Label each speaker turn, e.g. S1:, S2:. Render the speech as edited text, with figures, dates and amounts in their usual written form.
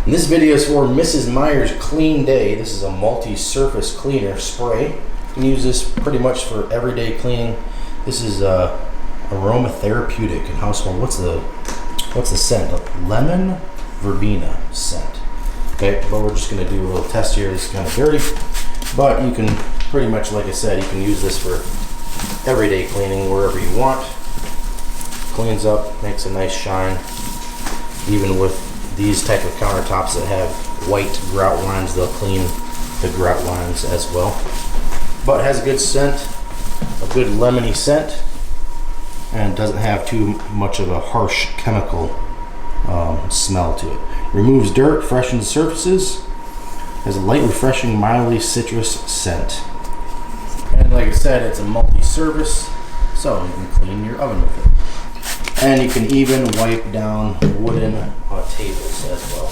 S1: And this video is for Mrs. Meyer's Clean Day. This is a multi-surface cleaner spray. You can use this pretty much for everyday cleaning. This is aromatherapeutic and household. What's the scent? Lemon verbena scent. Okay, but we're just gonna do a little test here. This is kind of dirty, but you can pretty much, like I said, you can use this for everyday cleaning wherever you want. Cleans up, makes a nice shine. Even with these type of countertops that have white grout lines, they'll clean the grout lines as well. But it has a good scent, a good lemony scent, and doesn't have too much of a harsh chemical smell to it. Removes dirt, freshens surfaces, has a light, refreshing, mildly citrus scent. And like I said, it's a multi-service, so you can clean your oven with it. And you can even wipe down wooden tables as well.